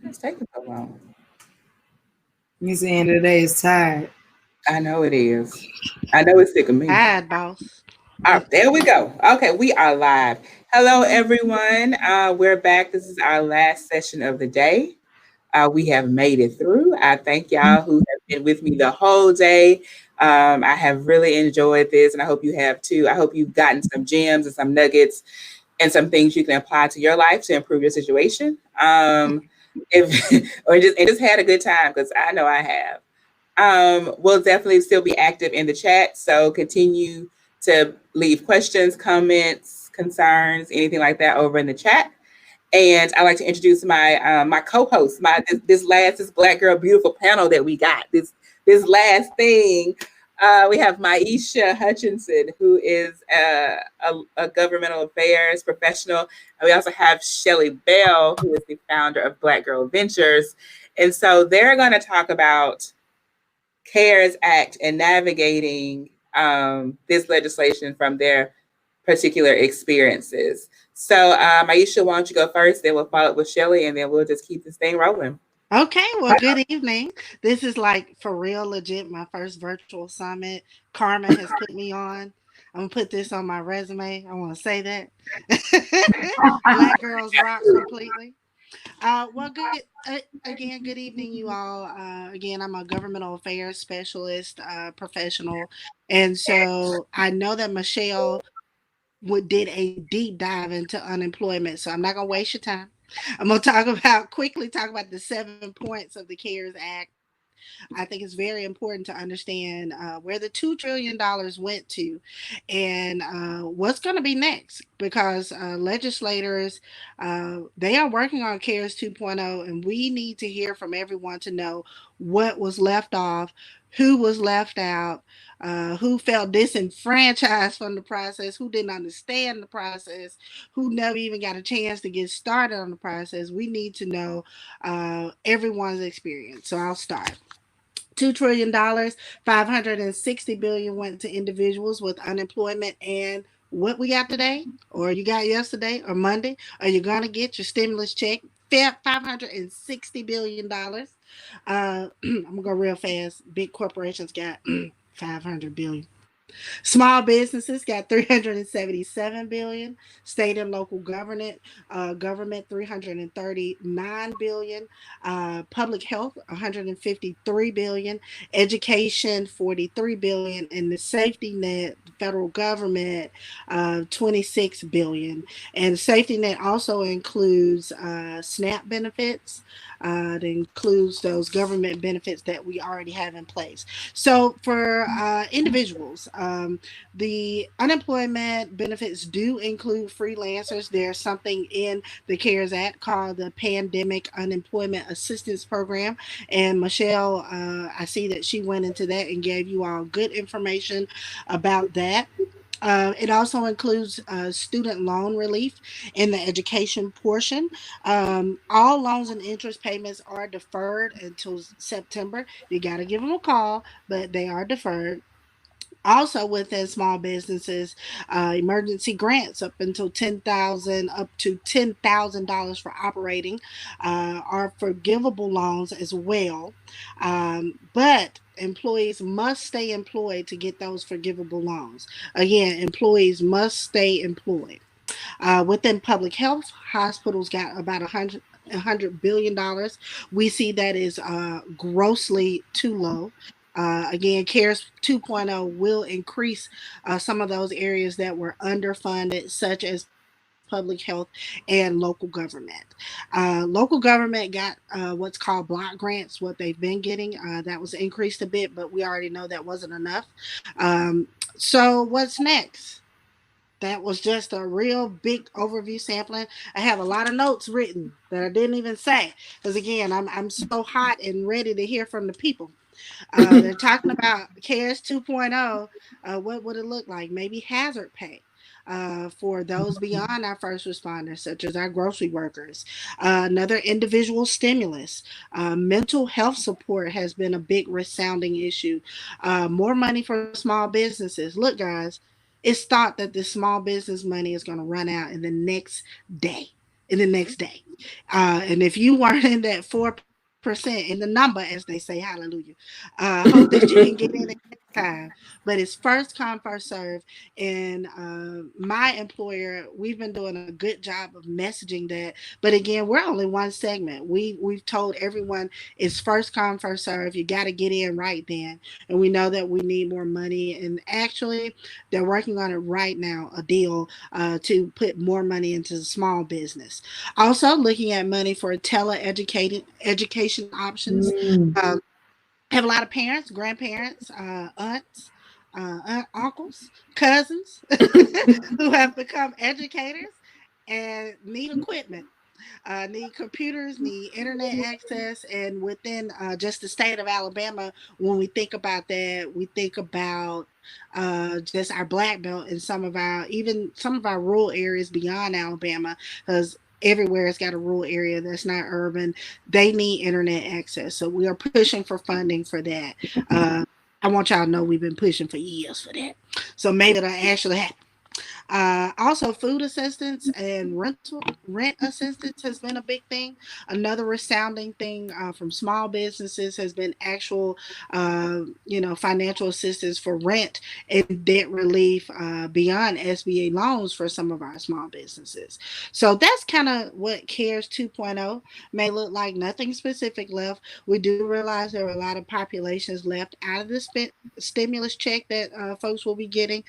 It's taking so long. It's the end of the day. It's tired. I know it is. I know it's sick of me. Bad boss. There we go. Okay, we are live. Hello, everyone. We're back. This is our last session of the day. We have made it through. I thank y'all who have been with me the whole day. I have really enjoyed this, and I hope you have too. I hope you've gotten some gems and some nuggets and some things you can apply to your life to improve your situation. If or just had a good time because I know I have. We'll definitely still be active in the chat. So continue to leave questions, comments, concerns, anything like that over in the chat. And I'd like to introduce my co-host, this Black Girl Beautiful panel that we got. This last thing. We have Maisha Hutchinson, who is a governmental affairs professional. And we also have Shelly Bell, who is the founder of Black Girl Ventures. And so they're going to talk about CARES Act and navigating this legislation from their particular experiences. So, Aisha, why don't you go first? Then we'll follow up with Shelly, and then we'll just keep this thing rolling. Okay, well, good evening. This is like for real legit my first virtual summit. Karma has put me on. I'm gonna put this on my resume. I want to say that. Black girls rock completely. Well, again, good evening, you all. Again, I'm a governmental affairs specialist, professional, and so I know that Michelle did a deep dive into unemployment. So I'm not gonna waste your time. I'm gonna talk about the 7 points of the CARES Act. I think it's very important to understand where the $2 trillion went to, and what's going to be next. Because legislators they are working on CARES 2.0, and we need to hear from everyone to know what was left off, who was left out, who felt disenfranchised from the process, who didn't understand the process, who never even got a chance to get started on the process. We need to know everyone's experience. So I'll start. $2 trillion, 560 billion went to individuals with unemployment, and what we got today, or you got yesterday, or Monday, are you gonna get your stimulus check? $560 billion. I'm gonna go real fast. Big corporations got 500 billion. Small businesses got 377 billion. State and local government 339 billion. Public health 153 billion. Education 43 billion, and the safety net, the federal government 26 billion. And safety net also includes SNAP benefits. It includes those government benefits that we already have in place. So for individuals, the unemployment benefits do include freelancers. There's something in the CARES Act called the Pandemic Unemployment Assistance Program. And Michelle, I see that she went into that and gave you all good information about that. It also includes student loan relief in the education portion. All loans and interest payments are deferred until September. You got to give them a call, but they are deferred. Also within small businesses, emergency grants up to $10,000 for operating are forgivable loans as well. But employees must stay employed to get those forgivable loans. Again, employees must stay employed. Within public health, hospitals got about $100 billion. We see that is grossly too low. Again, CARES 2.0 will increase some of those areas that were underfunded, such as public health and local government. Local government got what's called block grants, what they've been getting. That was increased a bit, but we already know that wasn't enough. So, what's next? That was just a real big overview sampling. I have a lot of notes written that I didn't even say because again, I'm so hot and ready to hear from the people. They're talking about CARES 2.0. What would it look like? Maybe hazard pay. For those beyond our first responders, such as our grocery workers. Another individual stimulus. Mental health support has been a big resounding issue. More money for small businesses. Look, guys, it's thought that this small business money is going to run out in the next day. in the next day. And if you weren't in that 4% in the number, as they say, hallelujah, hope that you can get in at that time. But it's first come, first serve. And my employer, we've been doing a good job of messaging that. But again, we're only one segment. We've told everyone it's first come, first serve. You got to get in right then. And we know that we need more money. And actually, they're working on it right now, a deal to put more money into the small business. Also, looking at money for education options. Mm. Have a lot of parents, grandparents, aunts, uncles, cousins who have become educators and need equipment, need computers, need internet access. And within just the state of Alabama, when we think about that, we think about just our black belt and even some of our rural areas beyond Alabama, because everywhere has got a rural area that's not urban. They need internet access. So we are pushing for funding for that. I want y'all to know we've been pushing for years for that. So maybe it'll actually happen. Also, food assistance and rent assistance has been a big thing. Another resounding thing from small businesses has been actual, financial assistance for rent and debt relief beyond SBA loans for some of our small businesses. So that's kind of what CARES 2.0 may look like. Nothing specific left. We do realize there are a lot of populations left out of the stimulus check that folks will be getting.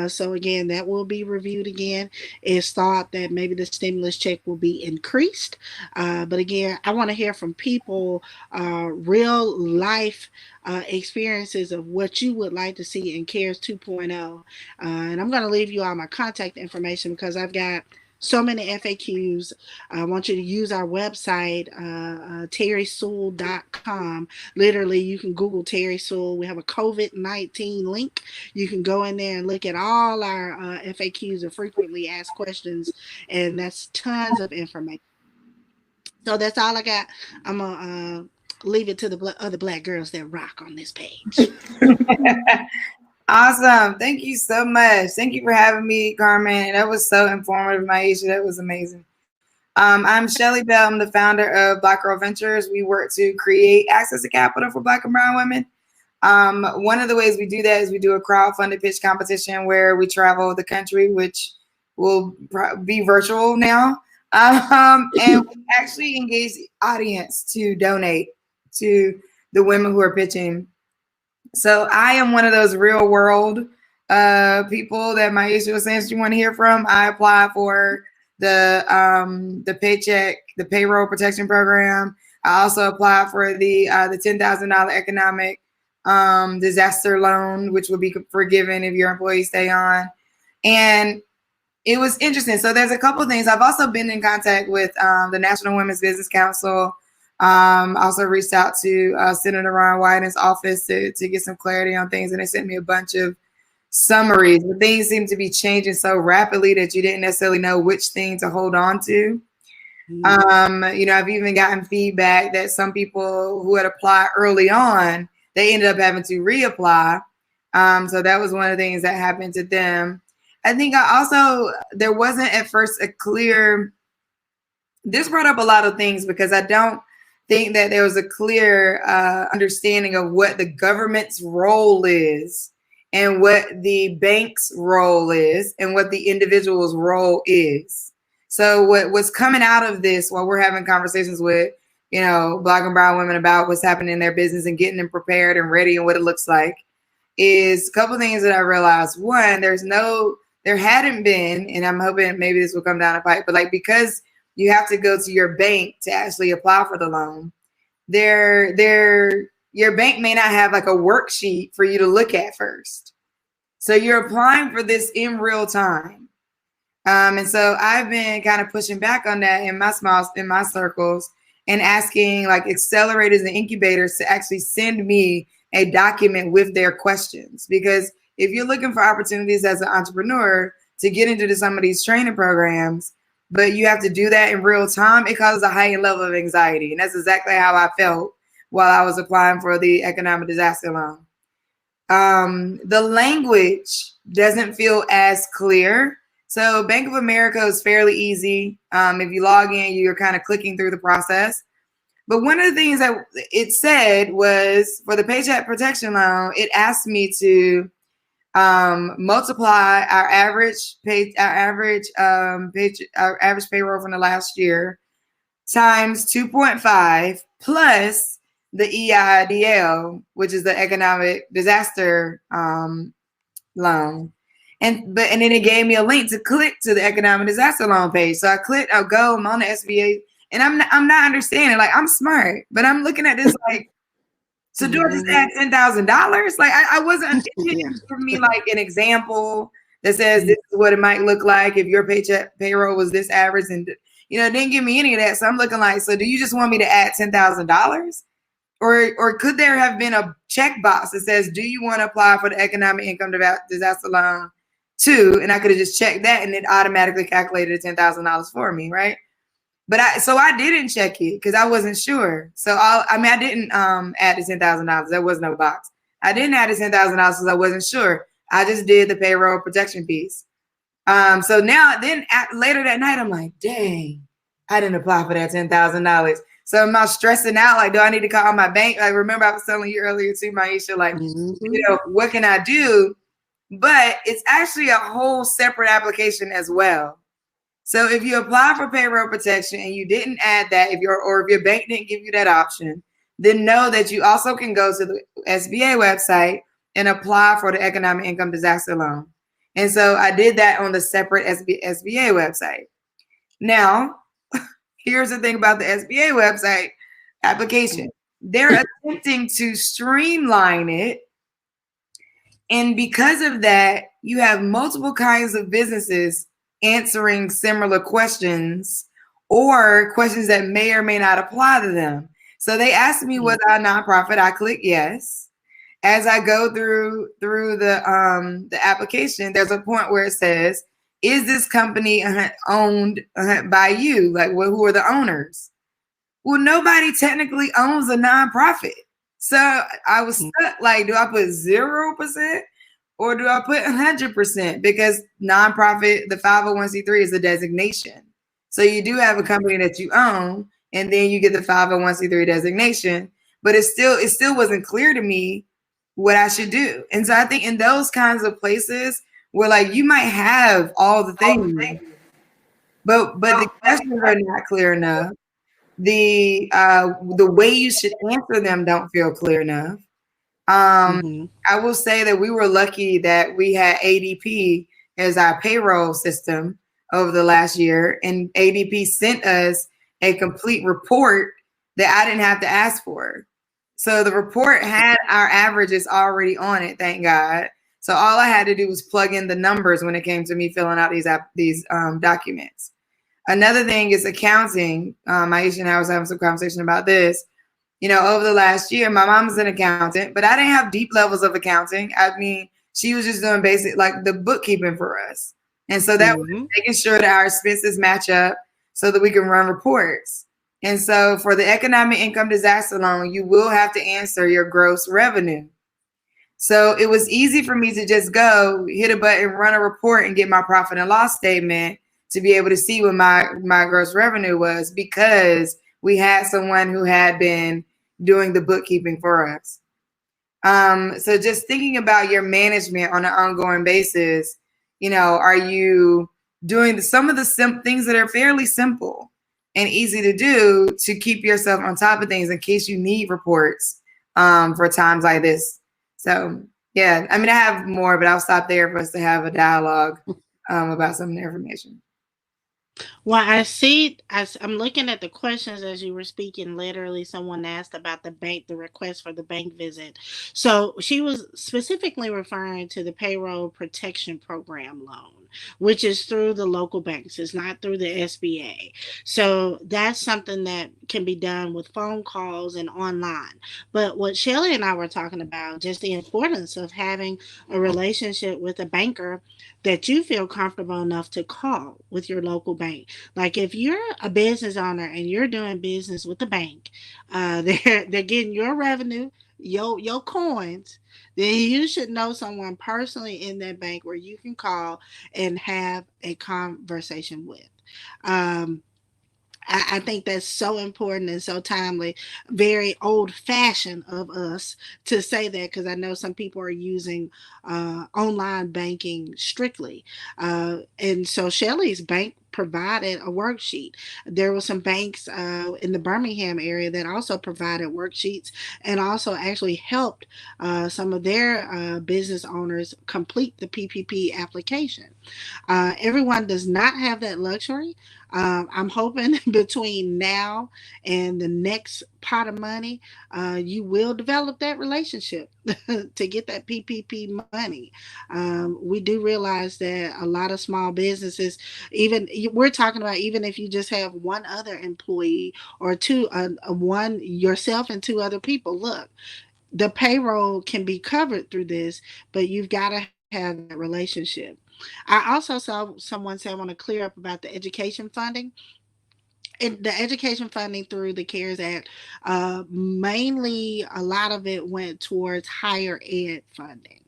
So again, that will be reviewed again. It's thought that maybe the stimulus check will be increased. But again, I want to hear from people, real life experiences of what you would like to see in CARES 2.0. And I'm going to leave you all my contact information because I've got so many FAQs. I want you to use our website, terrysewell.com. Literally, you can Google Terry Sewell. We have a COVID-19 link. You can go in there and look at all our FAQs or frequently asked questions, and that's tons of information. So that's all I got. I'm going to leave it to the other black girls that rock on this page. Awesome. Thank you so much. Thank you for having me, Carmen. That was so informative, Maisha. That was amazing. I'm Shelly Bell. I'm the founder of Black Girl Ventures. We work to create access to capital for Black and brown women. One of the ways we do that is we do a crowdfunded pitch competition where we travel the country, which will be virtual now. And we actually engage the audience to donate to the women who are pitching. So I am one of those real world people that Maisha was saying she want to hear from. I applied for the payroll protection program. I also applied for the $10,000 economic disaster loan, which will be forgiven if your employees stay on. And it was interesting. So there's a couple of things. I've also been in contact with the National Women's Business Council. Also reached out to Senator Ron Wyden's office to get some clarity on things, and they sent me a bunch of summaries. But things seem to be changing so rapidly that you didn't necessarily know which thing to hold on to. I've even gotten feedback that some people who had applied early on, they ended up having to reapply. So that was one of the things that happened to them. I think there wasn't at first a clear, this brought up a lot of things because I don't think that there was a clear understanding of what the government's role is and what the bank's role is and what the individual's role is. So what's coming out of this while we're having conversations with, Black and brown women about what's happening in their business and getting them prepared and ready and what it looks like is a couple of things that I realized. One, there hadn't been, and I'm hoping maybe this will come down the pipe, but because you have to go to your bank to actually apply for the loan, your bank may not have like a worksheet for you to look at first. So you're applying for this in real time. And so I've been kind of pushing back on that in my circles and asking like accelerators and incubators to actually send me a document with their questions. Because if you're looking for opportunities as an entrepreneur to get into some of these training programs, but you have to do that in real time, it causes a heightened level of anxiety. And that's exactly how I felt while I was applying for the economic disaster loan. The language doesn't feel as clear So Bank of America is fairly easy. If you log in, you're kind of clicking through the process. But one of the things that it said was for the Paycheck Protection Loan, it asked me to multiply our average payroll from the last year times 2.5 plus the EIDL, which is the economic disaster loan. And then it gave me a link to click to the economic disaster loan page. So I clicked, I'll go, I'm on the SBA, and I'm not understanding. Like, I'm smart, but I'm looking at this like, so do I just add $10,000? Like, I wasn't, it didn't give me like an example that says this is what it might look like if your payroll was this average, and it didn't give me any of that. So I'm looking like, so do you just want me to add $10,000? Or could there have been a checkbox that says, do you want to apply for the economic income disaster loan too? And I could have just checked that and it automatically calculated $10,000 for me, right? But I didn't check it because I wasn't sure. So I didn't add the $10,000. There was no box. I didn't add the $10,000 because I wasn't sure. I just did the payroll protection piece. So later that night, I'm like, dang, I didn't apply for that $10,000. So I'm not stressing out. Like, do I need to call my bank? Like, remember I was telling you earlier too, Maisha, like, what can I do? But it's actually a whole separate application as well. So if you apply for payroll protection and you didn't add that, if your bank didn't give you that option, then know that you also can go to the SBA website and apply for the economic income disaster loan. And so I did that on the separate SBA website. Now, here's the thing about the SBA website application. They're attempting to streamline it. And because of that, you have multiple kinds of businesses answering similar questions or questions that may or may not apply to them. So they asked me, was I a nonprofit? I click yes. As I go through the application, there's a point where it says, is this company owned by you? Like, who are the owners? Well, nobody technically owns a nonprofit. So I was stuck, like, do I put 0% or do I put 100%? Because nonprofit, the 501c3 is a designation. So you do have a company that you own, and then you get the 501c3 designation, but it still wasn't clear to me what I should do. And so I think in those kinds of places where, like, you might have all the things, but the questions are not clear enough. The way you should answer them don't feel clear enough. I will say that we were lucky that we had ADP as our payroll system over the last year, and ADP sent us a complete report that I didn't have to ask for. So the report had our averages already on it, thank God. So all I had to do was plug in the numbers when it came to me filling out these documents. Another thing is accounting. Maisha and I was having some conversation about this. Over the last year, my mom's an accountant, but I didn't have deep levels of accounting. I mean, she was just doing basic, like, the bookkeeping for us. And so that was making sure that our expenses match up so that we can run reports. And so for the economic income disaster loan, you will have to answer your gross revenue. So it was easy for me to just go hit a button, run a report, and get my profit and loss statement to be able to see what my gross revenue was, because we had someone who had been doing the bookkeeping for us. So just thinking about your management on an ongoing basis, are you doing some of the things that are fairly simple and easy to do to keep yourself on top of things in case you need reports for times like this? So, yeah, I mean, I have more, but I'll stop there for us to have a dialogue about some of the information. Well, I'm looking at the questions as you were speaking. Literally, someone asked about the request for the bank visit. So she was specifically referring to the payroll protection program loan, which is through the local banks. It's not through the SBA. So that's something that can be done with phone calls and online. But what Shelly and I were talking about, just the importance of having a relationship with a banker that you feel comfortable enough to call with your local bank. Like, if you're a business owner and you're doing business with the bank, they're getting your revenue, your coins, then you should know someone personally in that bank where you can call and have a conversation with. Um, I think that's so important and so timely, very old fashioned of us to say that, because I know some people are using online banking strictly. And so Shelley's bank provided a worksheet. There were some banks in the Birmingham area that also provided worksheets and also actually helped some of their business owners complete the PPP application. Everyone does not have that luxury. I'm hoping between now and the next pot of money, you will develop that relationship to get that PPP money. We do realize that a lot of small businesses, even we're talking about, even if you just have one other employee or two, one yourself and two other people, look, the payroll can be covered through this, but you've got to have that relationship. I also saw someone say, I want to clear up about the education funding. And the education funding through the CARES Act, mainly a lot of it went towards higher ed funding.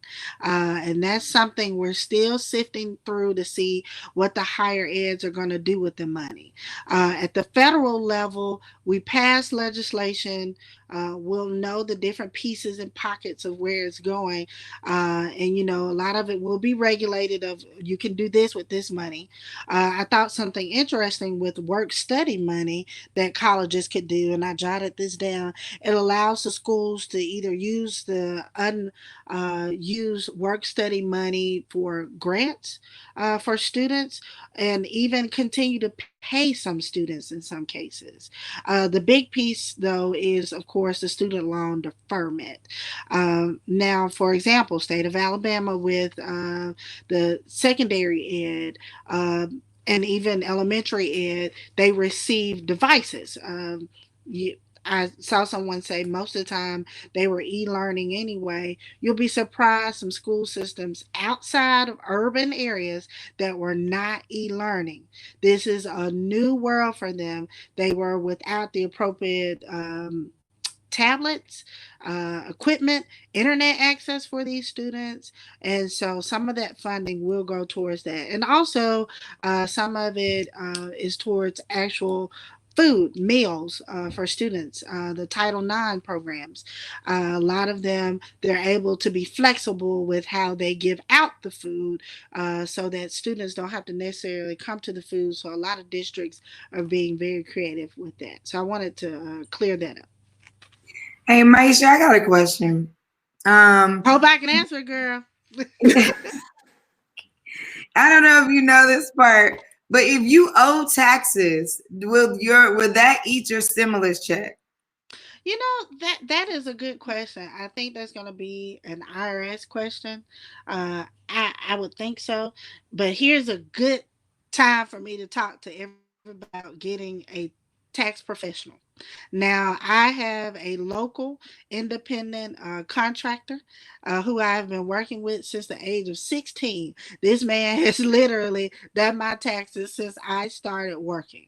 And that's something we're still sifting through to see what the higher eds are going to do with the money. At the federal level, we passed legislation. We'll know the different pieces and pockets of where it's going. And, you know, a lot of it will be regulated of you can do this with this money. I thought something interesting with work study money that colleges could do, and I jotted this down. It allows the schools to either use the unused work study money for grants for students, and even continue to pay some students in some cases. The big piece, though, is of course the student loan deferment. Now, for example, state of Alabama with the secondary ed, and even elementary ed, they receive devices. I saw someone say most of the time they were e-learning anyway. You'll be surprised some school systems outside of urban areas that were not e-learning. This is a new world for them. They were without the appropriate tablets, equipment, internet access for these students. And so some of that funding will go towards that. And also, some of it is towards actual food meals for students, the Title IX programs. A lot of them, they're able to be flexible with how they give out the food, so that students don't have to necessarily come to the food. So a lot of districts are being very creative with that. So I wanted to clear that up. Hey, Maisha, I got a question. Hope I can answer, girl. I don't know if you know this part, but if you owe taxes, will that eat your stimulus check? You know, that is a good question. I think that's going to be an IRS question. I would think so. But here's a good time for me to talk to everybody about getting a tax professional. Now, I have a local independent contractor who I've been working with since the age of 16. This man has literally done my taxes since I started working.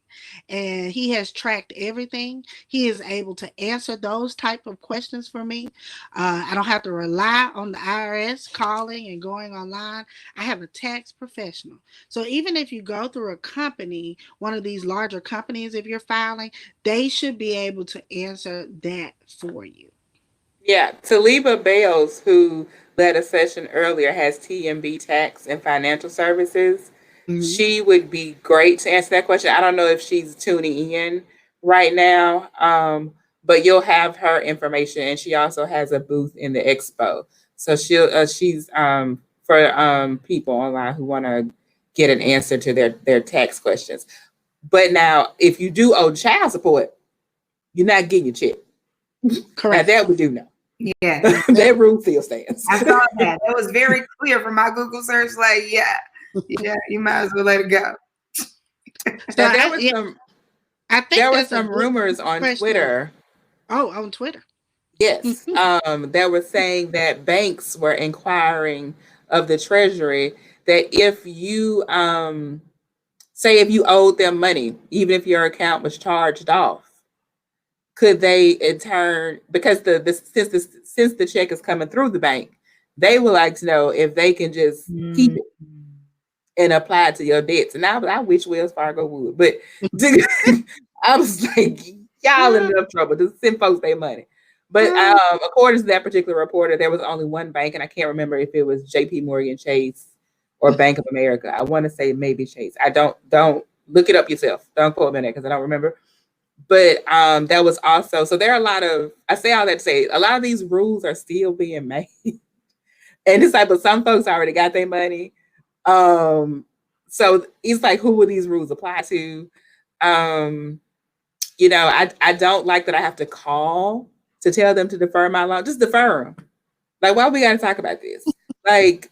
And he has tracked everything. He is able to answer those type of questions for me. I don't have to rely on the IRS calling and going online. I have a tax professional. So even if you go through a company, one of these larger companies, if you're filing, they should be able to answer that for you. Yeah, Taliba Bales, who led a session earlier, has TMB Tax and Financial Services. Mhm. She would be great to answer that question. I don't know if she's tuning in right now, but you'll have her information, and she also has a booth in the expo. So she's for people online who want to get an answer to their tax questions. But now, if you do owe child support, you're not getting your check. Now Correct. that we do know. Yeah, That rule still stands. I saw that. That was very clear from my Google search. Like, yeah, you might as well let it go. So Now yeah, I think there were that's a some good rumors on question. Twitter. Oh, on Twitter. Yes, that were saying that banks were inquiring of the Treasury that if you say if you owed them money, even if your account was charged off, could they in turn, because since the check is coming through the bank, they would like to know if they can just keep Mm. it and apply it to your debts. And I wish Wells Fargo would, but I was like, y'all in enough trouble to send folks their money. But according to that particular reporter, there was only one bank, and I can't remember if it was J.P. Morgan Chase or Bank of America. I want to say maybe Chase. I don't look it up yourself. Don't quote me on that because I don't remember. But that was also, so there are a lot of, I say all that to say a lot of these rules are still being made. And it's like, but some folks already got their money. So it's like, who will these rules apply to? I don't like that I have to call to tell them to defer my loan. Just defer them. Like, why we got to talk about this? Like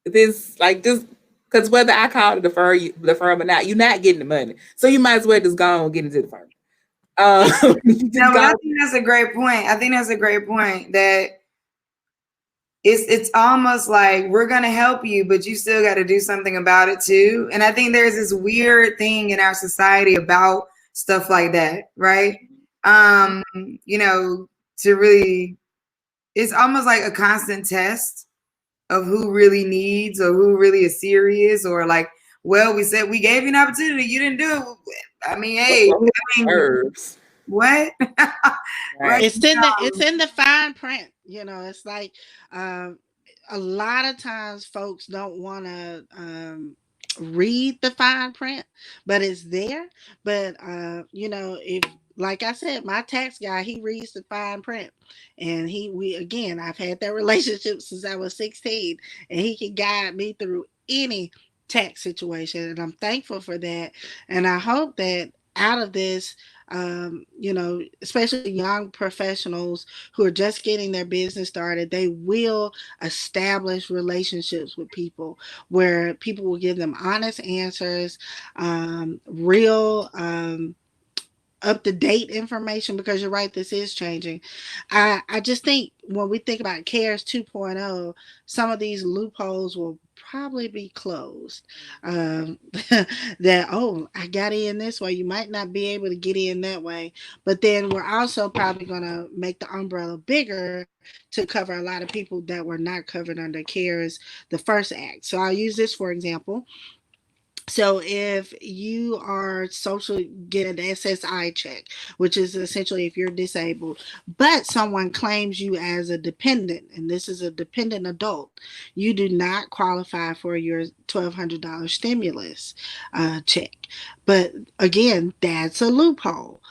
this, like this, because whether I call to defer them or not, you're not getting the money. So you might as well just go and get into the firm. No, but I think that's a great point. I think that's a great point that it's almost like we're gonna help you, but you still got to do something about it too. And I think there's this weird thing in our society about stuff like that, right? To really, it's almost like a constant test of who really needs or who really is serious, or like, well, we said we gave you an opportunity, you didn't do it. I mean, hey, what? Right. It's in the fine print. It's like a lot of times folks don't want to read the fine print, but it's there. But if, like I said, my tax guy, he reads the fine print, and I've had that relationship since I was 16, and he can guide me through any tax situation, and I'm thankful for that. And I hope that out of this, especially young professionals who are just getting their business started, they will establish relationships with people where people will give them honest answers, real up to date information, because you're right, this is changing. I just think when we think about CARES 2.0, some of these loopholes will probably be closed. That, oh, I got in this way, you might not be able to get in that way. But then we're also probably going to make the umbrella bigger to cover a lot of people that were not covered under CARES, the first act. So I'll use this for example. So if you are socially get an SSI check, which is essentially if you're disabled, but someone claims you as a dependent, and this is a dependent adult, you do not qualify for your $1,200 stimulus check. But again, that's a loophole.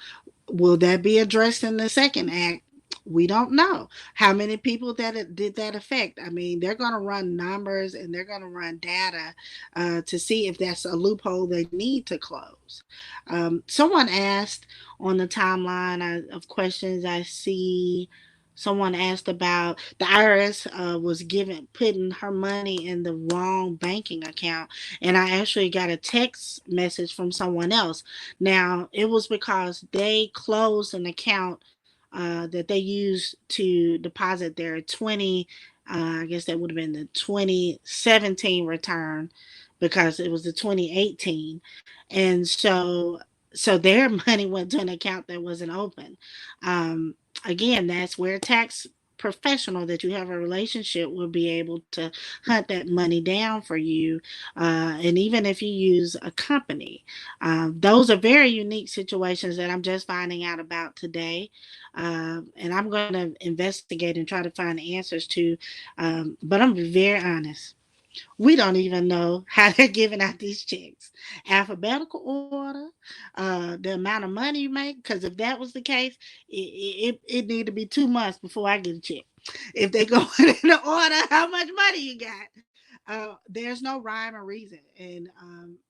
Will that be addressed in the second act? We don't know how many people that it did that affect. I mean, they're going to run numbers and they're going to run data to see if that's a loophole they need to close. Someone asked on the timeline of questions I see. Someone asked about the IRS was putting her money in the wrong banking account, and I actually got a text message from someone else. Now it was because they closed an account that they used to deposit their 20, I guess that would have been the 2017 return, because it was the 2018. And so their money went to an account that wasn't open. Again, that's where tax professional that you have a relationship will be able to hunt that money down for you. And even if you use a company, those are very unique situations that I'm just finding out about today. And I'm going to investigate and try to find answers to. But I'm very honest. We don't even know how they're giving out these checks. Alphabetical order, the amount of money you make. Because if that was the case, it need to be 2 months before I get a check. If they go in the order, how much money you got? There's no rhyme or reason. And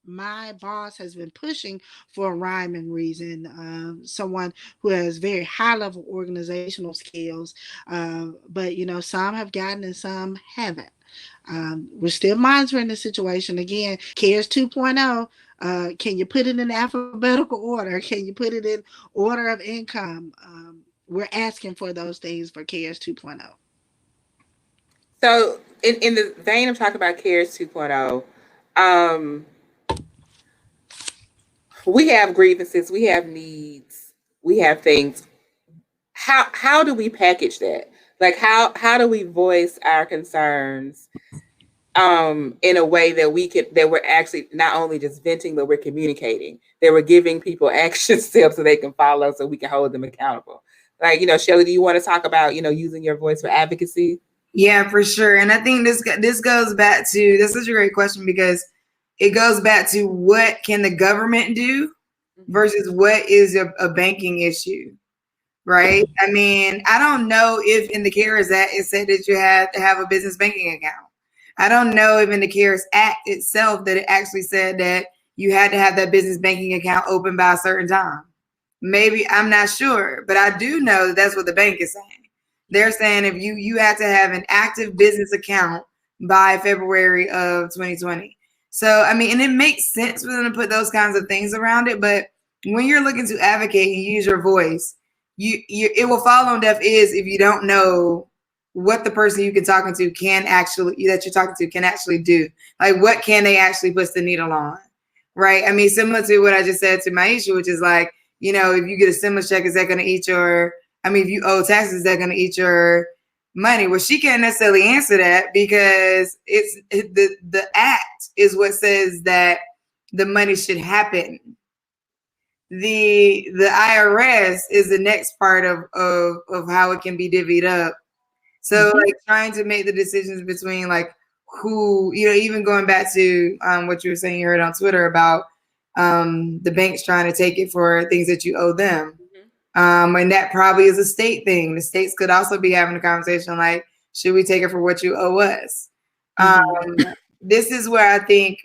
my boss has been pushing for a rhyme and reason. Someone who has very high level organizational skills. But, some have gotten and some haven't. We're still monitoring the situation. Again, CARES 2.0. Can you put it in alphabetical order? Can you put it in order of income? We're asking for those things for CARES 2.0. So, in the vein of talking about CARES 2.0, we have grievances, we have needs, we have things. How do we package that? Like how do we voice our concerns in a way that we're actually not only just venting, but we're communicating, that we're giving people action steps so they can follow, so we can hold them accountable. Like, Shelly, do you want to talk about, using your voice for advocacy? Yeah, for sure. And I think this goes back to, this is a great question, because it goes back to what can the government do versus what is a banking issue, right? I mean, I don't know if in the CARES Act it said that you had to have a business banking account. I don't know if in the CARES Act itself that it actually said that you had to have that business banking account open by a certain time. Maybe, I'm not sure, but I do know that that's what the bank is saying. They're saying if you have to have an active business account by February of 2020. So, I mean, and it makes sense for them to put those kinds of things around it. But when you're looking to advocate and use your voice, you it will fall on deaf ears if you don't know what the person you can talking to can actually, that you're talking to, can actually do. Like, what can they actually push the needle on, right? I mean, similar to what I just said to Maisha, which is like, if you get a stimulus check, is that going to eat your, I mean, if you owe taxes, is that going to eat your money? Well, she can't necessarily answer that, because the act is what says that the money should happen. The IRS is the next part of how it can be divvied up. So like trying to make the decisions between like who, even going back to what you were saying, you heard on Twitter about the banks trying to take it for things that you owe them. And that probably is a state thing. The states could also be having a conversation like, should we take it for what you owe us? This is where I think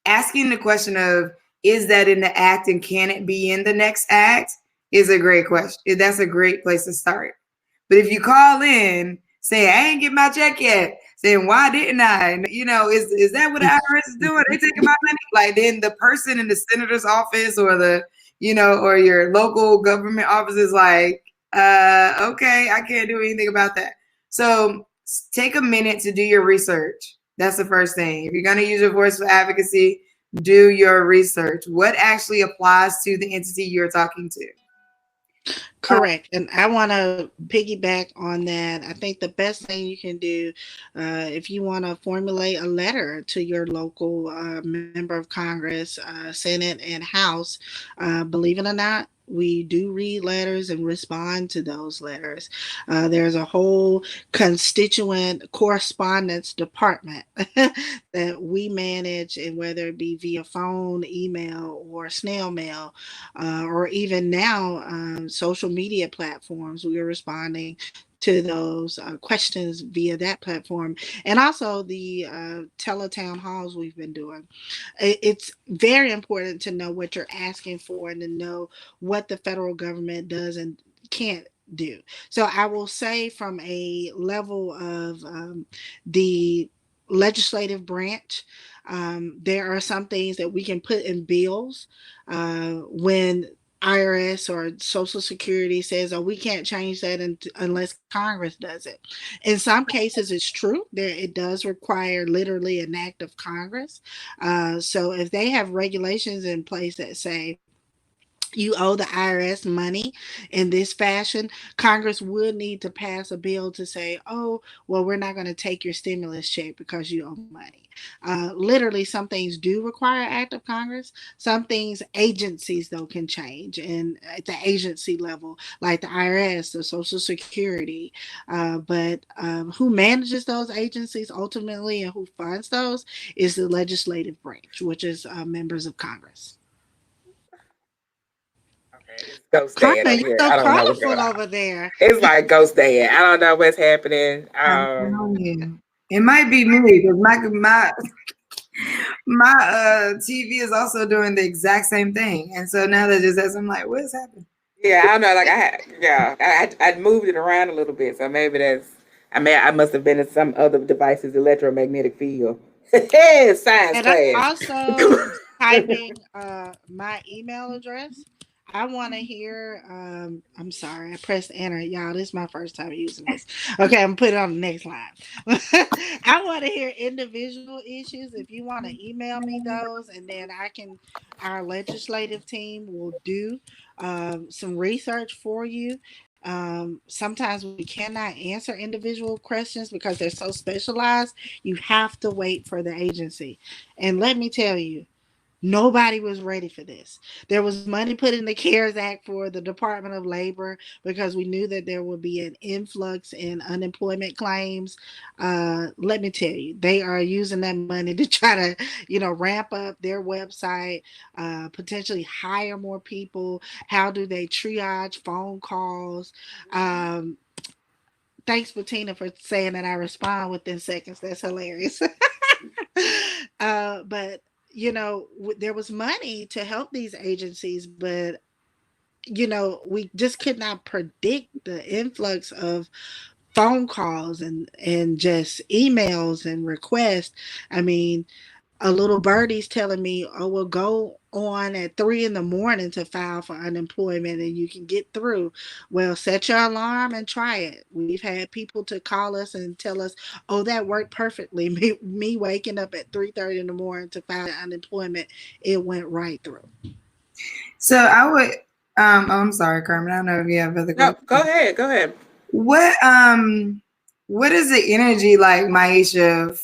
asking the question of, is that in the act and can it be in the next act, is a great question. That's a great place to start. But if you call in saying, I ain't get my check yet, saying, why didn't I? Is that what the IRS is doing? They taking my money? Like, then the person in the senator's office or or your local government office is like, okay, I can't do anything about that. So take a minute to do your research. That's the first thing. If you're going to use your voice for advocacy, do your research. What actually applies to the entity you're talking to? Correct. And I want to piggyback on that. I think the best thing you can do, if you want to formulate a letter to your local member of Congress, Senate, and House, believe it or not, we do read letters and respond to those letters. There's a whole constituent correspondence department that we manage, and whether it be via phone, email, or snail mail, or even now social media platforms, we are responding to those questions via that platform, and also the teletown halls we've been doing. It's very important to know what you're asking for and to know what the federal government does and can't do. So I will say, from a level of the legislative branch, there are some things that we can put in bills when IRS or Social Security says, "Oh, we can't change that unless Congress does it." In some cases, it's true. It does require literally an act of Congress. So if they have regulations in place that say you owe the IRS money in this fashion, Congress would need to pass a bill to say, oh, well, we're not going to take your stimulus check because you owe money. Literally, some things do require act of Congress. Some things agencies, though, can change. And at the agency level, like the IRS, the Social Security. But who manages those agencies ultimately and who funds those is the legislative branch, which is members of Congress. It's ghost dad Carmen, over you're here. so I don't know what's going colorful on. over there. It's like ghost dad. I don't know what's happening. I'm telling you. It might be me, because my TV is also doing the exact same thing, and so now that just as I'm like, what's happening? Yeah, I don't know. Like I moved it around a little bit, so maybe that's. I must have been in some other device's electromagnetic field. Science And I'm class. also typing my email address. I want to hear. I'm sorry, I pressed enter, y'all. This is my first time using this. Okay, I'm putting it on the next line. I want to hear individual issues. If you want to email me those, and then I can. Our legislative team will do some research for you. Sometimes we cannot answer individual questions because they're so specialized. You have to wait for the agency, and let me tell you, nobody was ready for this. There was money put in the CARES Act for the Department of Labor because we knew that there would be an influx in unemployment claims. Let me tell you, they are using that money to try to, ramp up their website, potentially hire more people. How do they triage phone calls? Um, Thanks, Bettina, for saying that I respond within seconds. That's hilarious. But there was money to help these agencies, but we just could not predict the influx of phone calls and just emails and requests. I mean, a little birdie's telling me, "Oh, we'll go on at 3 in the morning to file for unemployment, and you can get through." Well, set your alarm and try it. We've had people to call us and tell us, "Oh, that worked perfectly." Me waking up at 3:30 in the morning to file unemployment, it went right through. So I would. Oh, I'm sorry, Carmen. I don't know if you have other No, questions. go ahead. Go ahead. What is the energy like, Maisha,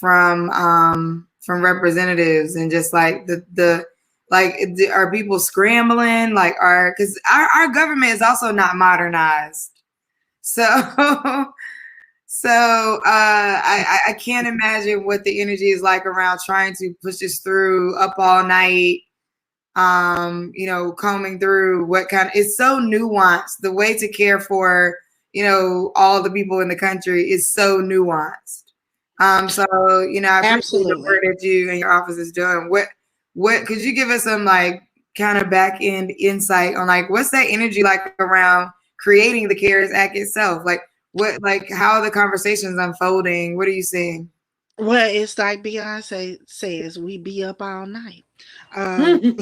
from representatives, and just like the like, are people scrambling, like, are, because our government is also not modernized, so I can't imagine what the energy is like around trying to push this through, up all night, combing through what kind of, it's so nuanced. The way to care for, all the people in the country is so nuanced. So, I appreciate the Absolutely. work that you and your office is doing. What could you give us some, like, kind of back end insight on, like, what's that energy like around creating the CARES Act itself? Like, how are the conversations unfolding? What are you seeing? Well, it's like Beyonce says, we be up all night. Um,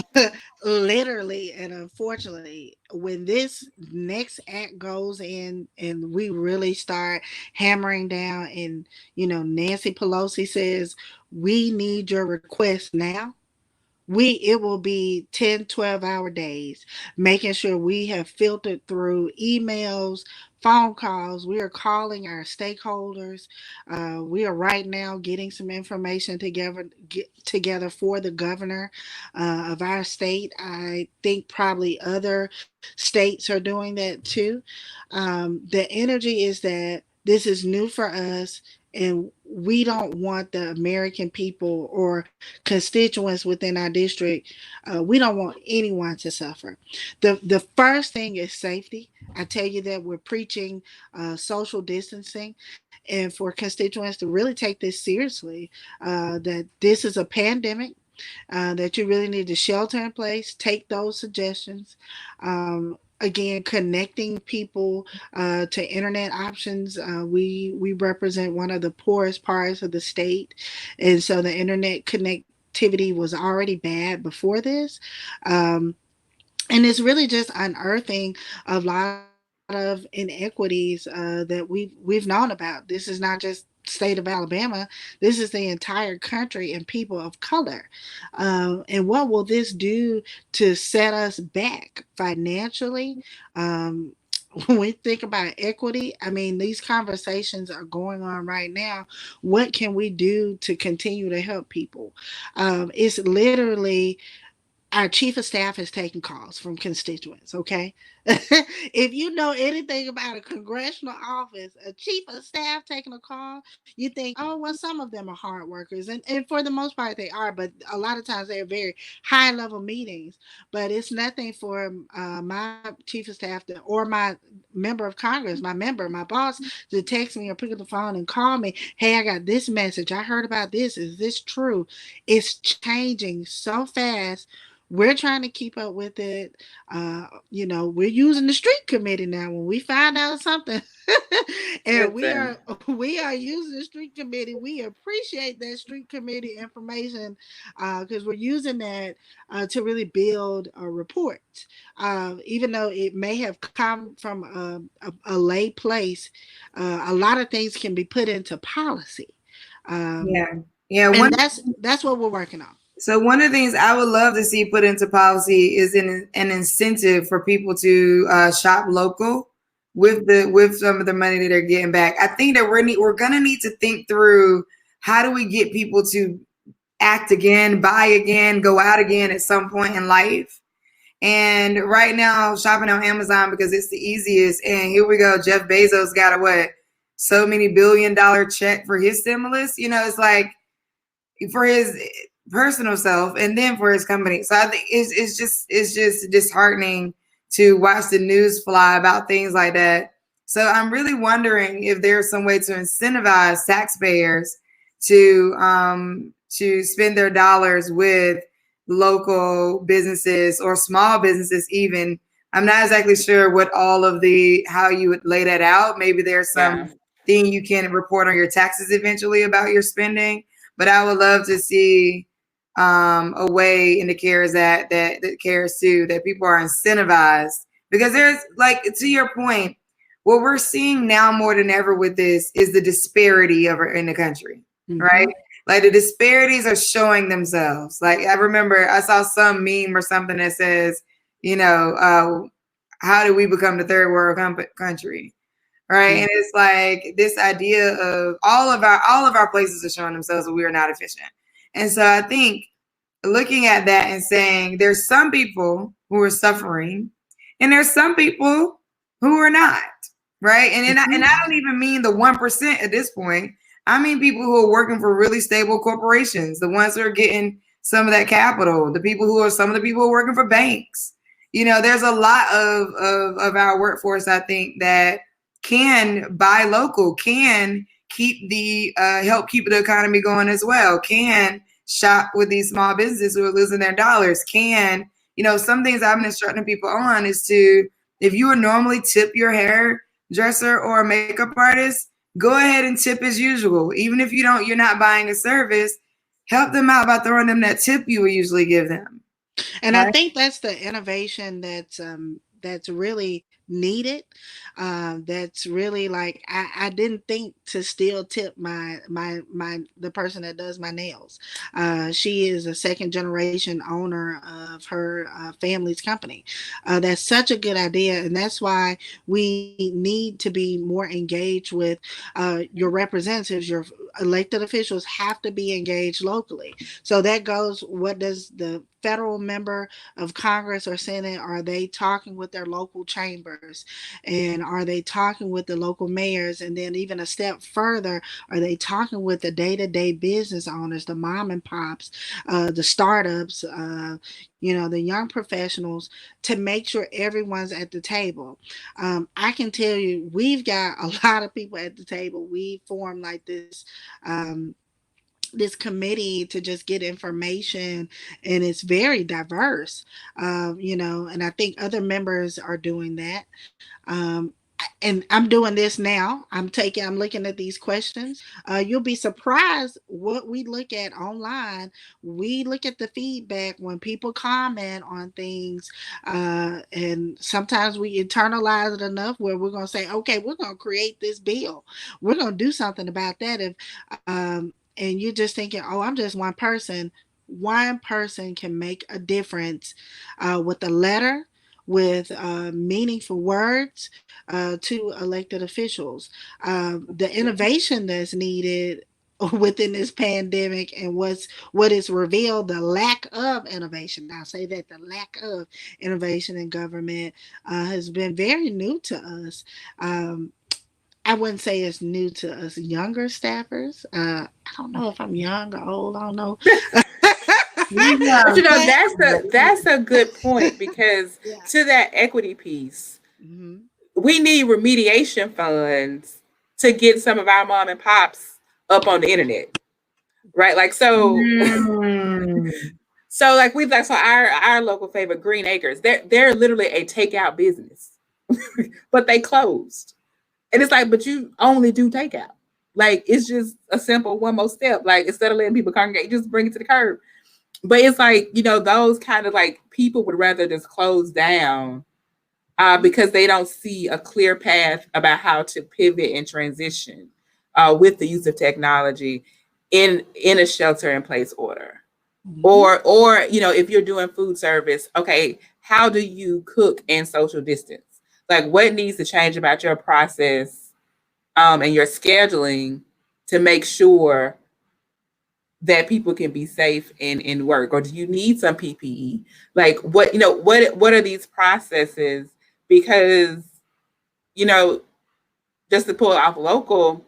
Literally and unfortunately, when this next act goes in and we really start hammering down, and Nancy Pelosi says, we need your request now, it will be 10, 12-hour days, making sure we have filtered through emails, phone calls. We are calling our stakeholders. We are right now getting some information together for the governor of our state. I think probably other states are doing that too. The energy is that this is new for us, and we don't want the American people or constituents within our district. We don't want anyone to suffer. The first thing is safety. I tell you that we're preaching social distancing, and for constituents to really take this seriously, that this is a pandemic, that you really need to shelter in place, take those suggestions. Again, connecting people to internet options. We represent one of the poorest parts of the state, and so the internet connectivity was already bad before this. Um, and it's really just unearthing a lot of inequities that we've known about. This is not just state of Alabama. This is the entire country and people of color. And what will this do to set us back financially? Um, when we think about equity, I mean, these conversations are going on right now. What can we do to continue to help people? It's literally our chief of staff is taking calls from constituents. Okay. If you know anything about a congressional office, a chief of staff taking a call, you think, oh, well, some of them are hard workers. And for the most part, they are. But a lot of times they're very high level meetings. But it's nothing for my chief of staff or my member of Congress, my boss, to text me or pick up the phone and call me. Hey, I got this message. I heard about this. Is this true? It's changing so fast. we're trying to keep up with it. We're using the street committee now when we find out something, and we Listen, are we are using the street committee. We appreciate that street committee information because we're using that to really build a report. Even though it may have come from a lay place, a lot of things can be put into policy. Um, Yeah. Yeah. and that's what we're working on. So one of the things I would love to see put into policy is an incentive for people to shop local with some of the money that they're getting back. I think that we're gonna need to think through how do we get people to act again, buy again, go out again at some point in life. And right now, shopping on Amazon because it's the easiest. And here we go, Jeff Bezos got a what? So many $billion check for his stimulus. It's like for his personal self and then for his company. So I think it's just disheartening to watch the news fly about things like that. So I'm really wondering if there's some way to incentivize taxpayers to spend their dollars with local businesses or small businesses even. I'm not exactly sure what all of how you would lay that out. Maybe there's some thing you can report on your taxes eventually about your spending. But I would love to see a way in the CARES that CARES too, that people are incentivized because there's like to your point, what we're seeing now more than ever with this is the disparity in the country, right? Like the disparities are showing themselves. Like I remember I saw some meme or something that says, how do we become the third world country? Right. And it's like this idea of all of our places are showing themselves that we are not efficient. And so I think looking at that and saying there's some people who are suffering and there's some people who are not. Right. And I don't even mean the 1% at this point. I mean people who are working for really stable corporations, the ones who are getting some of that capital, some of the people who are working for banks. There's a lot of our workforce, I think, that can buy local, can help keep the economy going as well, can shop with these small businesses who are losing their dollars, some things I've been instructing people on is if you would normally tip your hairdresser or a makeup artist, go ahead and tip as usual. Even if you're not buying a service, help them out by throwing them that tip you would usually give them. And right? I think that's the innovation that's really needed. That's really like I didn't think to still tip the person that does my nails. She is a second generation owner of her family's company. That's such a good idea, and that's why we need to be more engaged with your representatives. Your elected officials have to be engaged locally. So that goes. What does the federal member of Congress or Senate, are they talking with their local chambers? And are they talking with the local mayors? And then even a step further, are they talking with the day-to-day business owners, the mom and pops, the startups, the young professionals, to make sure everyone's at the table? I can tell you, we've got a lot of people at the table. We formed like this committee to just get information, and it's very diverse, and I think other members are doing that. And I'm doing this now. I'm looking at these questions. You'll be surprised what we look at online. We look at the feedback when people comment on things, and sometimes we internalize it enough where we're going to say, okay, we're going to create this bill. We're going to do something about that. And you're just thinking, oh, I'm just one person. One person can make a difference with a letter, with meaningful words to elected officials. The innovation that's needed within this pandemic and what is revealed, the lack of innovation. I'll say that the lack of innovation in government has been very new to us. I wouldn't say it's new to us younger staffers. I don't know if I'm young or old. I don't know. But that's a good point because to that equity piece, we need remediation funds to get some of our mom and pops up on the internet, right? Like so. So like so our local favorite Green Acres, they're literally a takeout business, but they closed. And it's like, but you only do takeout. Like it's just a simple one more step. Like instead of letting people congregate, just bring it to the curb. But it's like, those kind of like people would rather just close down because they don't see a clear path about how to pivot and transition with the use of technology in a shelter in place order. Or if you're doing food service, okay, how do you cook and social distance? Like what needs to change about your process and your scheduling to make sure that people can be safe in work? Or do you need some PPE? Like what are these processes? Because you know just to pull off local,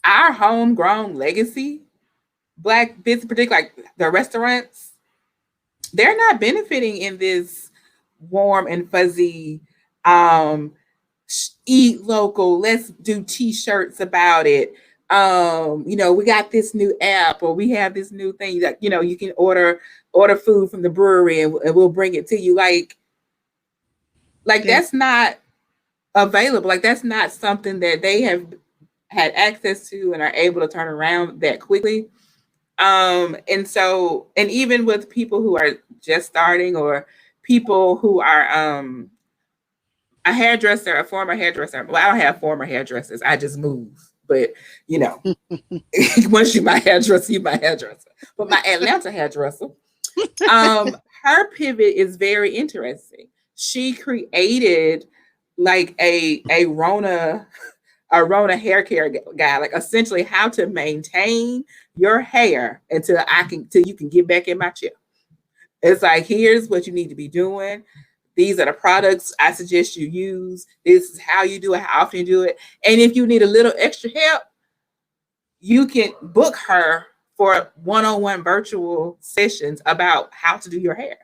our homegrown legacy black business, particularly like the restaurants, they're not benefiting in this warm and fuzzy um eat local, let's do t-shirts about it. We got this new app, or we have this new thing that you can order food from the brewery, and we'll bring it to you. Like That that's not available. Like that's not something that they have had access to and are able to turn around that quickly. And even with people who are just starting, or people who are a hairdresser, a former hairdresser. Well, I don't have former hairdressers. I just move. But you know, once you my hairdresser, you my hairdresser. But my Atlanta hairdresser, her pivot is very interesting. She created like a Rona hair care guy, like essentially how to maintain your hair until you can get back in my chair. It's like, here's what you need to be doing. These are the products I suggest you use. This is how you do it, how often you do it. And if you need a little extra help, you can book her for one-on-one virtual sessions about how to do your hair,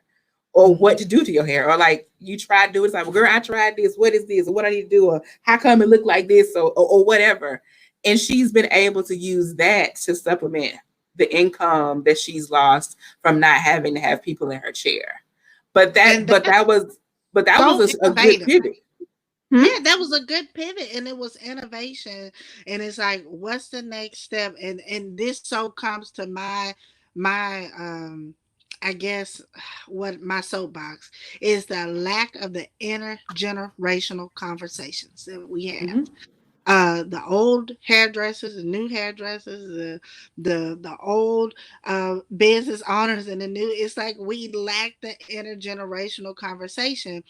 or what to do to your hair. Or like you try to do it, it's like, well, girl, I tried this. What is this? Or what I need to do? Or how come it look like this? Or whatever. And she's been able to use that to supplement the income that she's lost from not having to have people in her chair. But that and but that's that was but that so was a good innovative. pivot. Hmm? Yeah, that was a good pivot, and it was innovation. And it's like, what's the next step? And this so comes to my I guess what my soapbox is: the lack of the intergenerational conversations that we have. Hmm. The old hairdressers, the new hairdressers, the old business owners, and the new. It's like we lack the intergenerational conversation.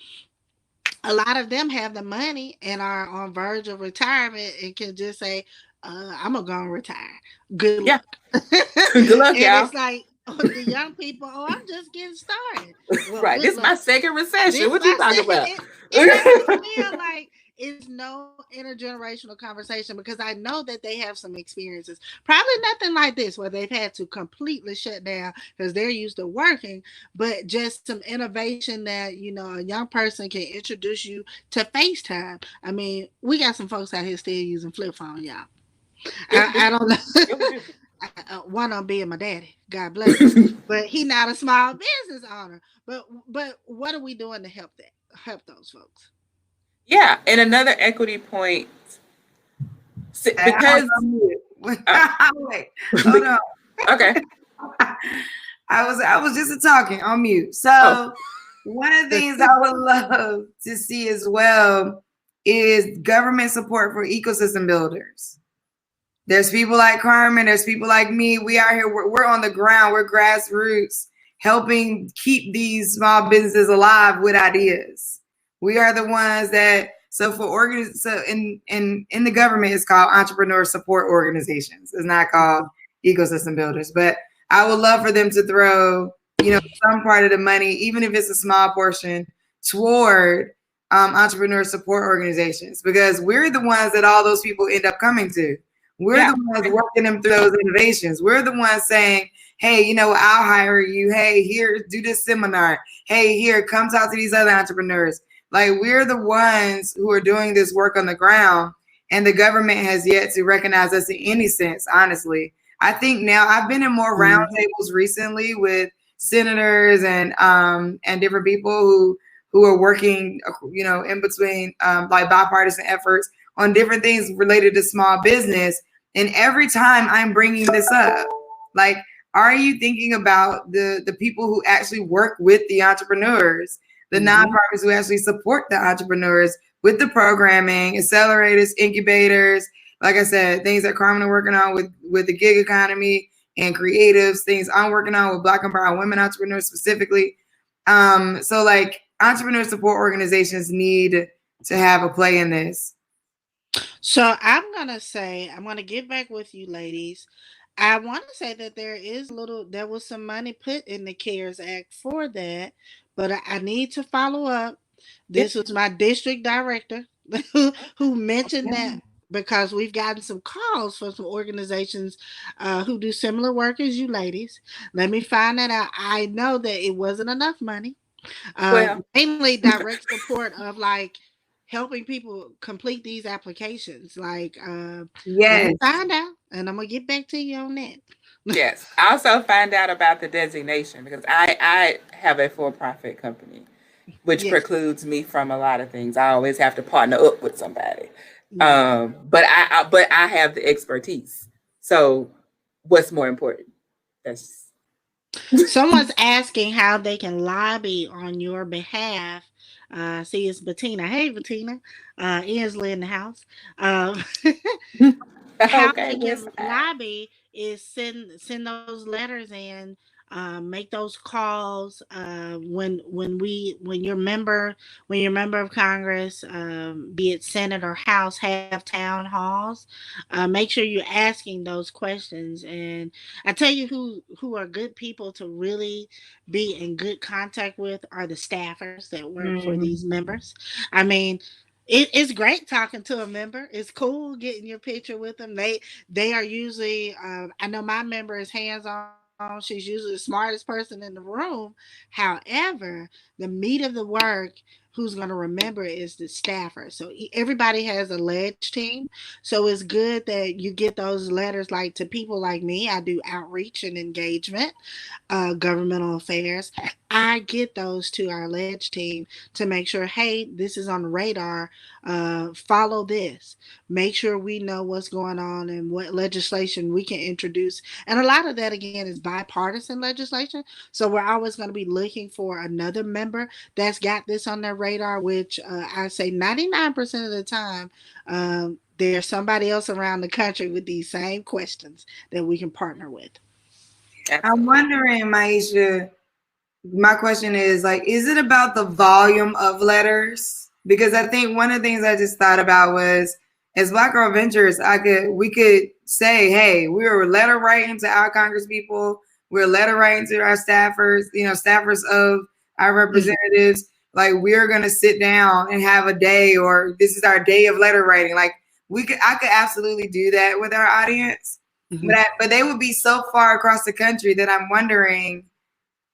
A lot of them have the money and are on verge of retirement and can just say, I'm gonna go and retire. Good Yeah. luck. Good luck, And y'all. it's like, the young people, oh, I'm just getting started. Well, Right. good This is my luck. second recession. This What you my talking second, about? it makes me feel like it's no intergenerational conversation, because I know that they have some experiences, probably nothing like this where they've had to completely shut down because they're used to working, but just some innovation that a young person can introduce you to FaceTime. I mean, we got some folks out here still using flip phone, y'all. Yes, we do. I don't Yeah, we know. do. One of them being my daddy, God bless him, but he not a small business owner. But what are we doing to help those folks? Yeah. And another equity point, I was because on mute. uh, Wait, hold on. okay. I was just talking on mute. Oh, So one of the things I would love to see as well is government support for ecosystem builders. There's people like Carmen, there's people like me. We out here, we're on the ground, we're grassroots, helping keep these small businesses alive with ideas. We are the ones that, so for so in the government, it's called entrepreneur support organizations. It's not called ecosystem builders. But I would love for them to throw, some part of the money, even if it's a small portion, toward entrepreneur support organizations, because we're the ones that all those people end up coming to. We're yeah. the ones working them through those innovations. We're the ones saying, hey, I'll hire you. Hey, here, do this seminar. Hey, here, come talk to these other entrepreneurs. Like, we're the ones who are doing this work on the ground, and the government has yet to recognize us in any sense, honestly. I think now I've been in more roundtables recently with senators and different people who are working, in between, like bipartisan efforts on different things related to small business. And every time I'm bringing this up, like, are you thinking about the people who actually work with the entrepreneurs, the nonprofits who actually support the entrepreneurs with the programming, accelerators, incubators, like I said, things that Carmen are working on with the gig economy and creatives, things I'm working on with Black and Brown women entrepreneurs specifically. So like entrepreneur support organizations need to have a play in this. So I'm gonna get back with you ladies. I want to say that there was some money put in the CARES Act for that, but I need to follow up. Yeah. This was my district director who mentioned that because we've gotten some calls from some organizations who do similar work as you ladies. Let me find that out. I know that it wasn't enough money. Well, Mainly direct support of like helping people complete these applications. Like, let me Yes. find out, and I'm gonna get back to you on that. yes. Also find out about the designation because I have a for-profit company, which Yes, precludes me from a lot of things. I always have to partner up with somebody. right. But I have the expertise. So what's more important? That's Someone's asking how they can lobby on your behalf. See, it's Bettina. Hey, Bettina. Inslee in the house. Um, how okay. they What's can that? lobby is send those letters in, make those calls when you're a member of Congress, be it Senate or House, have town halls. Make sure you're asking those questions, and I tell you who are good people to really be in good contact with are the staffers that work for these Mm-hmm. members. I mean, it's great talking to a member. It's cool getting your picture with them. They are usually. I know my member is hands on. She's usually the smartest person in the room. However, the meat of the work, who's going to remember is the staffer. So everybody has a ledge team. So it's good that you get those letters like to people like me. I do outreach and engagement, governmental affairs. I get those to our ledge team to make sure, hey, this is on the radar. Follow this. Make sure we know what's going on and what legislation we can introduce. And a lot of that, again, is bipartisan legislation. So we're always going to be looking for another member that's got this on their radar, which I say 99% of the time, there's somebody else around the country with these same questions that we can partner with. I'm Absolutely. wondering, Maisha, my question is like, is it about the volume of letters? Because I think one of the things I just thought about was as Black Girl Ventures, we could say, hey, we're letter writing to our Congress people, we're letter writing to our staffers, staffers of our Mhm. representatives. Like we're gonna sit down and have a day, or this is our day of letter writing. Like I could absolutely do that with our audience, Mhm. but they would be so far across the country that I'm wondering,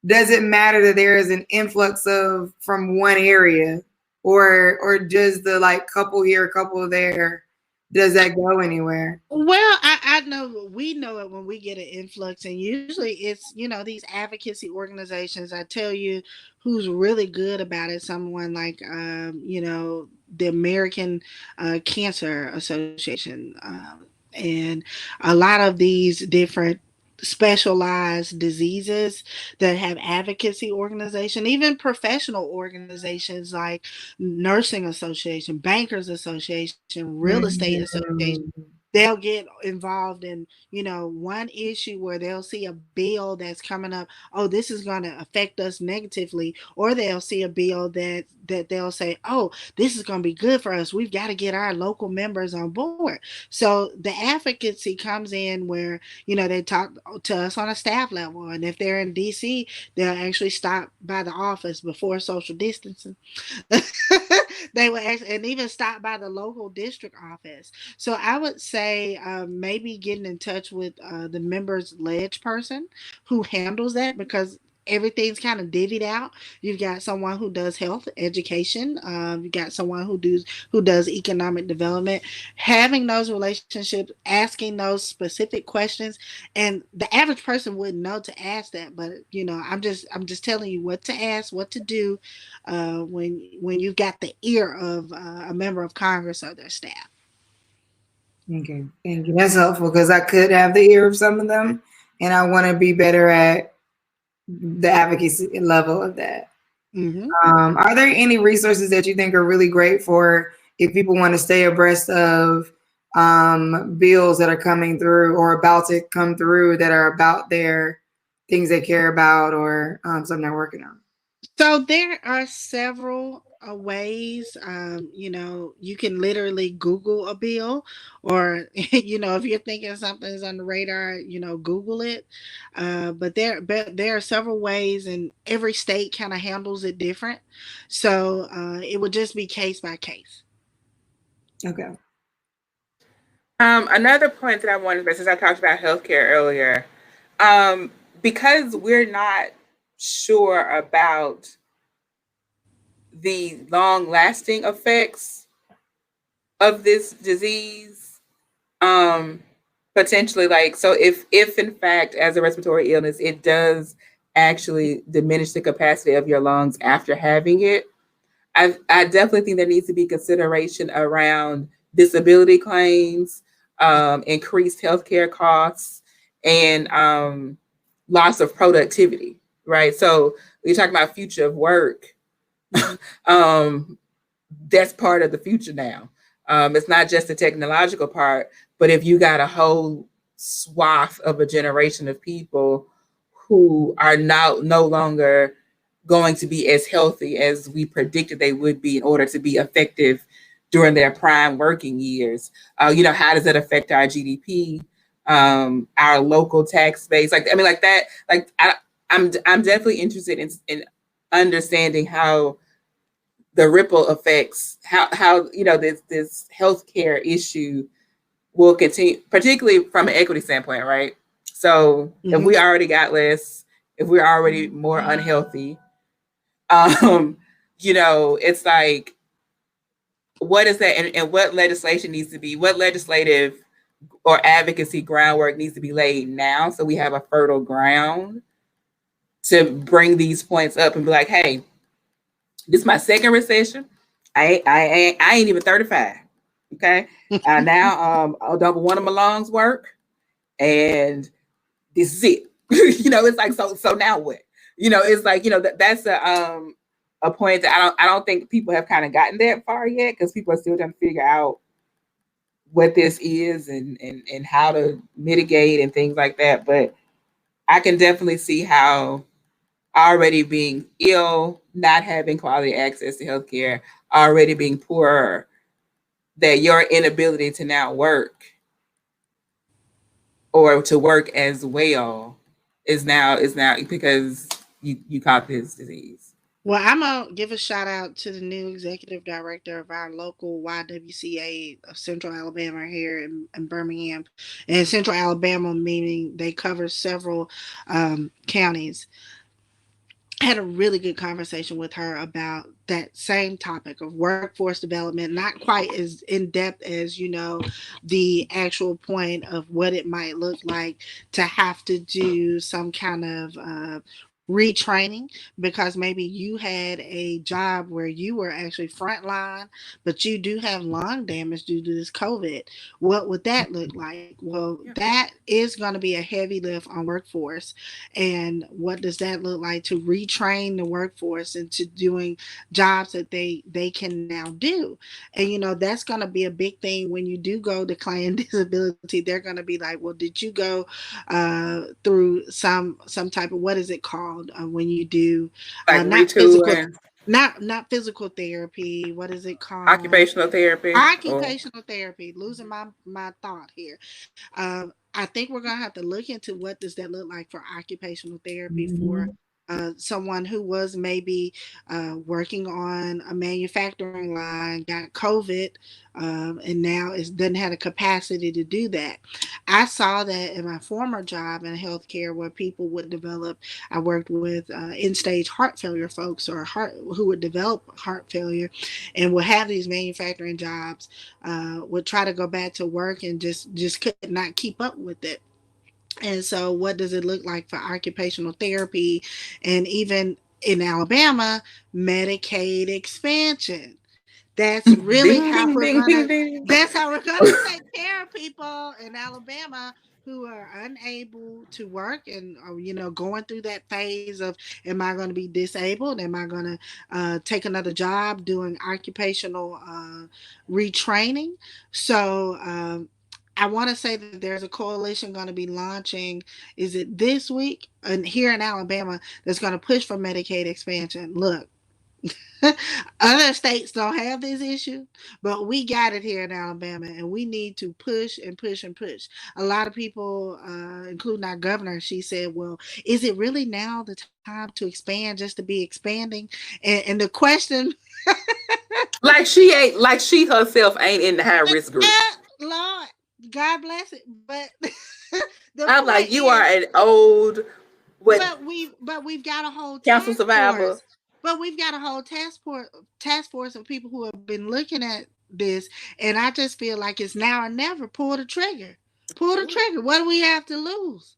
does it matter that there is an influx of from one area, or does the like couple here, couple there, does that go anywhere? Well, I know we know it when we get an influx, and usually it's these advocacy organizations. I tell you, who's really good about it. Someone like the American Cancer Association, and a lot of these different specialized diseases that have advocacy organization, even professional organizations like nursing association, bankers association, real estate association. Mm-hmm. They'll get involved in one issue where they'll see a bill that's coming up. Oh, this is going to affect us negatively, or they'll see a bill that they'll say, oh, this is going to be good for us. We've got to get our local members on board. So the advocacy comes in where they talk to us on a staff level, and if they're in DC, they'll actually stop by the office before social distancing. They would actually, and even stop by the local district office. So I would say maybe getting in touch with the members ledge person who handles that, because everything's kind of divvied out. You've got someone who does health education. You got someone who does economic development. Having those relationships, asking those specific questions, and the average person wouldn't know to ask that. But I'm just telling you what to ask, what to do, when you've got the ear of a member of Congress or their staff. Okay, thank you. That's helpful because I could have the ear of some of them, and I want to be better at the advocacy level of that. Mm-hmm. Are there any resources that you think are really great for if people want to stay abreast of bills that are coming through or about to come through that are about their things they care about or something they're working on? So there are several ways. You can literally Google a bill, or if you're thinking something's on the radar, Google it. But there are several ways, and every state kind of handles it different. So it would just be case by case. Okay. Another point that I wanted to make, since I talked about healthcare earlier, um, because we're not sure about the long lasting effects of this disease, um, potentially, like, so if in fact as a respiratory illness it does actually diminish the capacity of your lungs after having it, I definitely think there needs to be consideration around disability claims, increased healthcare costs, and loss of productivity. Right. So we're talking about future of work. Mhm. um, that's part of the future now. It's not just the technological part, but if you got a whole swath of a generation of people who are now no longer going to be as healthy as we predicted they would be in order to be effective during their prime working years, how does that affect our GDP, our local tax base? Like, I mean, like that. Like, I'm definitely interested in understanding how the ripple effects, how this healthcare issue will continue, particularly from an equity standpoint, right? So if Mhm. we already got less, if we're already more unhealthy, um, it's like, what is that, and what legislation needs to be, what legislative or advocacy groundwork needs to be laid now, so we have a fertile ground to bring these points up and be like, hey, this is my second recession. I ain't even 35. Okay. Now double one of my lungs work, and this is it. It's like, so now what? It's like, that's a point that I don't think people have kind of gotten that far yet, because people are still trying to figure out what this is, and how to mitigate and things like that. But I can definitely see how already being ill, not having quality access to healthcare, already being poorer, that your inability to now work or to work as well is now because you caught this disease. Well, I'm gonna give a shout out to the new executive director of our local YWCA of Central Alabama here in Birmingham, and Central Alabama meaning they cover several counties. I had a really good conversation with her about that same topic of workforce development, not quite as in depth as, the actual point of what it might look like to have to do some kind of retraining, because maybe you had a job where you were actually frontline, but you do have lung damage due to this COVID. What would that look like? Well, Yeah. that is going to be a heavy lift on workforce. And what does that look like to retrain the workforce into doing jobs that they can now do? And that's going to be a big thing when you do go to claim disability. They're going to be like, well, did you go through some type of, what is it called, when you do Like not physical, retooling, not physical therapy, what is it called? occupational therapy, or Occupational therapy. Losing my thought here. I think we're gonna have to look into what does that look like for occupational therapy for Mhm. someone who was maybe working on a manufacturing line got COVID, and now doesn't have the capacity to do that. I saw that in my former job in healthcare, where people would develop. I worked with end-stage heart failure folks, or heart who would develop heart failure, and would have these manufacturing jobs. Would try to go back to work and just could not keep up with it. And so, what does it look like for occupational therapy, and even in Alabama, Medicaid expansion? That's really Ding, how ding, we're ding, gonna. ding, ding. That's how we're gonna take care of people in Alabama who are unable to work and are, going through that phase of, am I going to be disabled? Am I going to take another job doing occupational retraining? So. I want to say that there's a coalition going to be launching. Is it this week? And here in Alabama, that's going to push for Medicaid expansion. Look, other states don't have this issue, but we got it here in Alabama, and we need to push and push and push. A lot of people, including our governor, she said, "Well, is it really now the time to expand just to be expanding?" And the question, Like she herself ain't in the high risk group. Lord, God bless it, but the I'm point like, you are is, an old what but we've got a whole council task survivor. force. But we've got a whole task force of people who have been looking at this, and I just feel like it's now or never. Pull the trigger. Pull the trigger. What do we have to lose?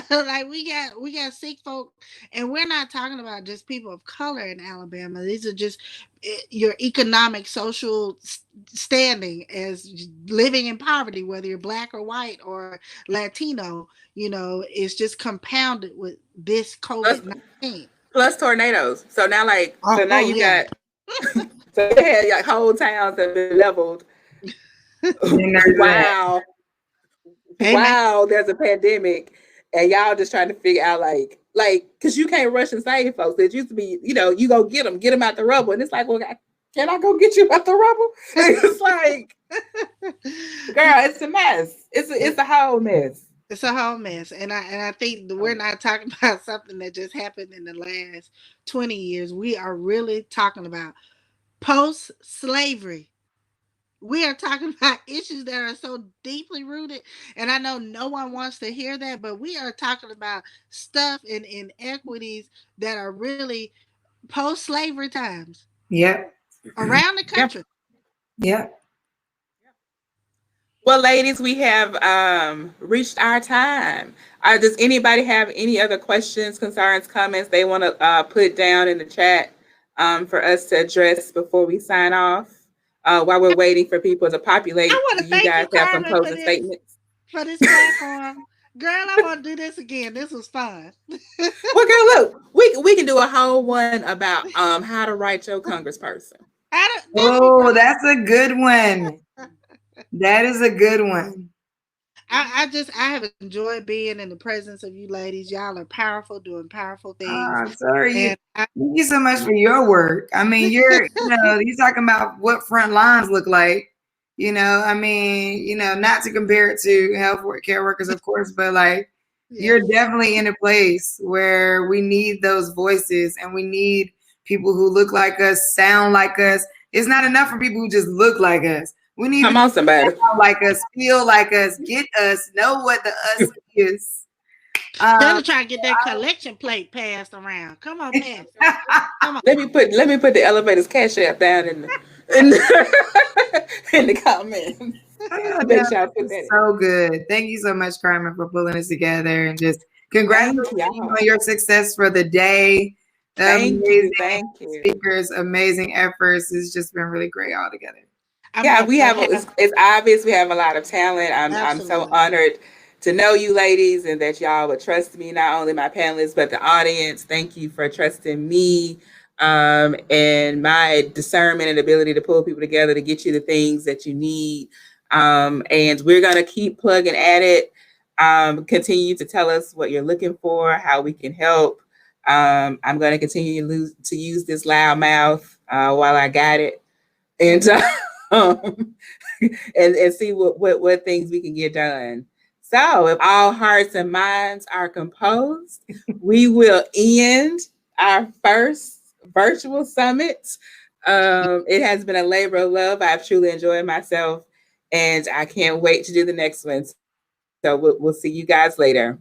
Like we got sick folk, and we're not talking about just people of color in Alabama. These are just your economic, social standing as living in poverty, whether you're black or white or Latino. It's just compounded with this Plus, COVID-19. plus tornadoes. So now Oh you yeah. got so you had like whole towns that been leveled. And there's that. Wow. Amen. Wow, there's a pandemic, and y'all just trying to figure out because you can't rush and save folks. It used to be, you go get them out the rubble, and it's like, well, can I go get you out the rubble? It's like, girl, it's a mess. It's a whole mess. It's a whole mess, and I think that we're not talking about something that just happened in the last 20 years. We are really talking about post slavery. We are talking about issues that are so deeply rooted, and I know no one wants to hear that, but we are talking about stuff in inequities that are really post slavery times Yep. around the Yep. country. Yep. Well, ladies, we have reached our time. Does anybody have any other questions, concerns, comments they want to put down in the chat for us to address before we sign off? While we're waiting for people to I populate, want do to you thank guys you, have some Carmen, closing statements? for this platform. Girl, I want to do this again. This was fun. Well, girl, look, we can do a whole one about how to write your congressperson. That'd be Oh, great. that's a good one. That is a good one. I have enjoyed being in the presence of you ladies. Y'all are powerful, doing powerful things. Sorry, And thank you so much for your work. I mean, you're talking about what front lines look like. Not to compare it to care workers, of course, but like you're yes, definitely in a place where we need those voices and we need people who look like us, sound like us. It's not enough for people who just look like us. We need Come to on, somebody. sound like us, feel like us, get us, know what the us is. better try to get that collection plate passed around. Come on, pass. Come on. Let me put the elevator's cash app down in the, in the comments. Oh, Make no, sure I this put is that in. so good. Thank you so much, Carmen, for pulling us together and just Thank congratulations y'all. on your success for the day. Thank Amazing you. Thank you. speakers, amazing efforts. It's just been really great all together. I'm Yeah, going we to have. have It's obvious we have a lot of talent. I'm so absolutely. honored to know you ladies and that y'all would trust me. Not only my panelists but the audience. Thank you for trusting me and my discernment and ability to pull people together to get you the things that you need. And we're gonna keep plugging at it. Continue to tell us what you're looking for, how we can help. I'm going to continue to use this loud mouth while I got it, and um, and see what things we can get done. So, if all hearts and minds are composed, we will end our first virtual summit. It has been a labor of love. I've truly enjoyed myself, and I can't wait to do the next one. So, we'll see you guys later.